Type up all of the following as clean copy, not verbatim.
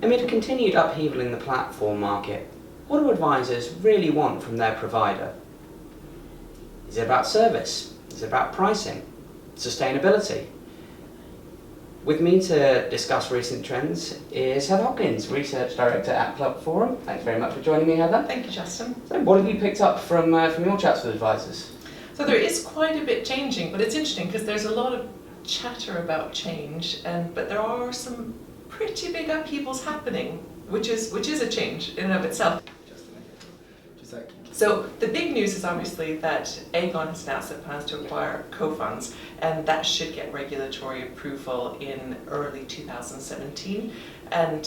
Amid continued upheaval in the platform market, what do advisors really want from their provider? Is it about service? Is it about pricing? Sustainability? With me to discuss recent trends is Heather Hopkins, Research Director at Platforum. Thanks very much for joining me, Heather. Thank you, Justin. So what have you picked up from your chats with advisors? So there is quite a bit changing, but it's interesting because there's a lot of chatter about change, but there are some pretty big upheavals happening, which is a change in and of itself. So the big news is obviously that Aegon has announced it plans to acquire co-funds, and that should get regulatory approval in early 2017. And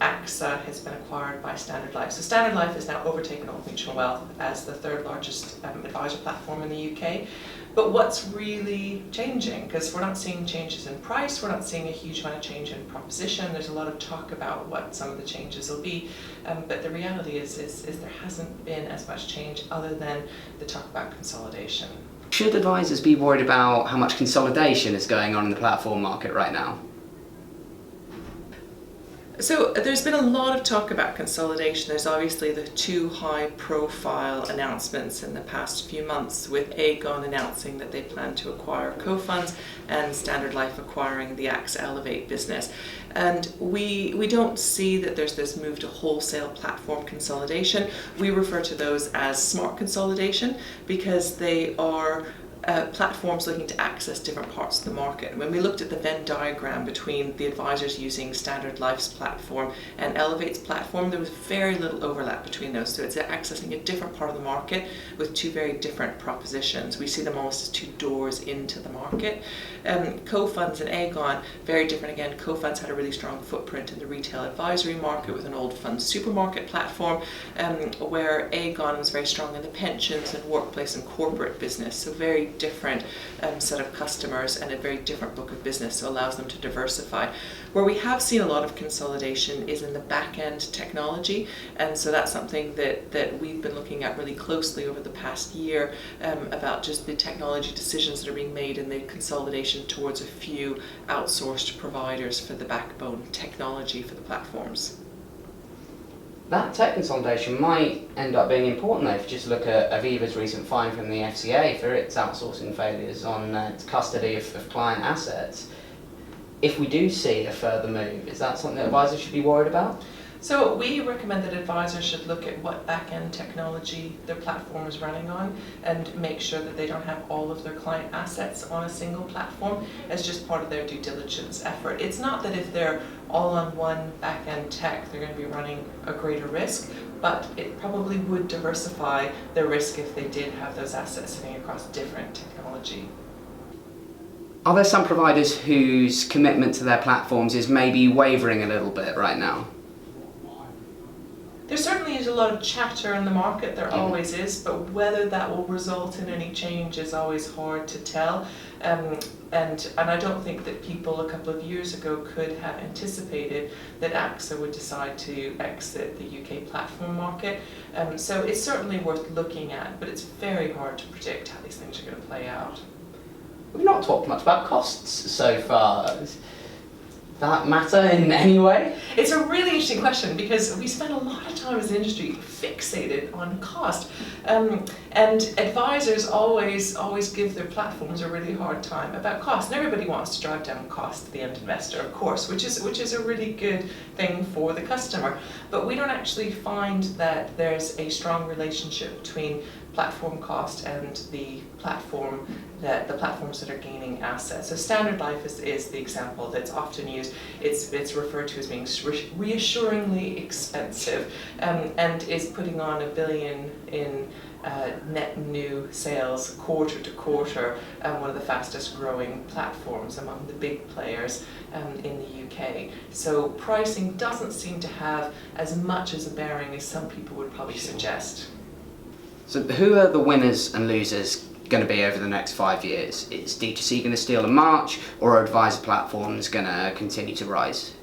AXA has been acquired by Standard Life. So Standard Life has now overtaken Old Mutual Wealth as the third largest advisor platform in the UK. But what's really changing? Because we're not seeing changes in price, we're not seeing a huge amount of change in proposition. There's a lot of talk about what some of the changes will be, but the reality is there hasn't been as much change other than the talk about consolidation. Should advisors be worried about how much consolidation is going on in the platform market right now? So there's been a lot of talk about consolidation. There's obviously the two high-profile announcements in the past few months, with Aegon announcing that they plan to acquire co-funds and Standard Life acquiring the AXA Elevate business. And we don't see that there's this move to wholesale platform consolidation. We refer to those as smart consolidation because they are platforms looking to access different parts of the market. When we looked at the Venn diagram between the advisors using Standard Life's platform and Elevate's platform, there was very little overlap between those. So it's accessing a different part of the market with two very different propositions. We see them almost as two doors into the market. Co-funds and Aegon, very different again. Co-funds had a really strong footprint in the retail advisory market with an old fund supermarket platform, where Aegon was very strong in the pensions and workplace and corporate business. So very different set of customers and a very different book of business, so allows them to diversify. Where we have seen a lot of consolidation is in the back-end technology, and so that's something that we've been looking at really closely over the past year, about just the technology decisions that are being made and the consolidation towards a few outsourced providers for the backbone technology for the platforms. That tech consolidation might end up being important though, if you just look at Aviva's recent fine from the FCA for its outsourcing failures on its custody of client assets. If we do see a further move, is that something that advisors should be worried about? So we recommend that advisors should look at what back-end technology their platform is running on and make sure that they don't have all of their client assets on a single platform as just part of their due diligence effort. It's not that if they're all on one back-end tech, they're going to be running a greater risk, but it probably would diversify their risk if they did have those assets sitting across different technology. Are there some providers whose commitment to their platforms is maybe wavering a little bit right now? There certainly is a lot of chatter in the market, there always is, but whether that will result in any change is always hard to tell. And I don't think that people a couple of years ago could have anticipated that AXA would decide to exit the UK platform market. So it's certainly worth looking at, but it's very hard to predict how these things are going to play out. We've not talked much about costs so far. Does that matter in any way? It's a really interesting question because we spend a lot of time as an industry fixated on cost, and advisors always give their platforms a really hard time about cost. And everybody wants to drive down cost to the end investor, of course, which is a really good thing for the customer. But we don't actually find that there's a strong relationship between platform cost and the platforms that are gaining assets. So Standard Life is the example that's often used. It's referred to as being reassuringly expensive, and is putting on $1 billion in net new sales quarter to quarter, one of the fastest growing platforms among the big players in the UK. So pricing doesn't seem to have as much as a bearing as some people would probably suggest. So who are the winners and losers going to be over the next 5 years? Is D2C going to steal a march, or are advisor platforms going to continue to rise?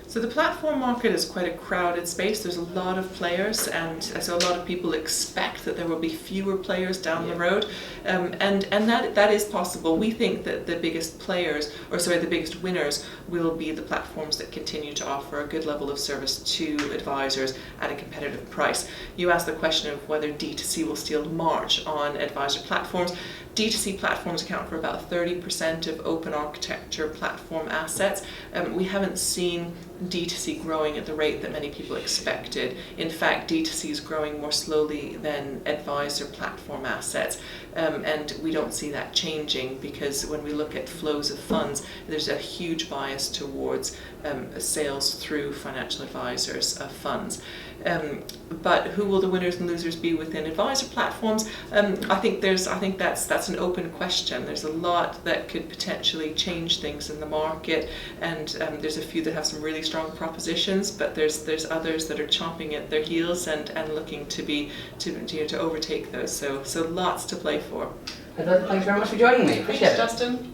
So the platform market is quite a crowded space. There's a lot of players, and so a lot of people expect that there will be fewer players down the road, and that is possible. We think that the biggest the biggest winners will be the platforms that continue to offer a good level of service to advisors at a competitive price. You asked the question of whether D2C will steal the march on advisor platforms. D2C platforms account for about 30% of open architecture platform assets. We haven't seen D2C growing at the rate that many people expected. In fact, D2C is growing more slowly than advisor platform assets. And we don't see that changing, because when we look at flows of funds, there's a huge bias towards sales through financial advisors of funds. But who will the winners and losers be within advisor platforms? I think that's an open question. There's a lot that could potentially change things in the market, and there's a few that have some really strong propositions, but there's others that are chomping at their heels and looking to overtake those. So lots to play for. Thanks very much for joining me. Appreciate it. Thanks, Justin.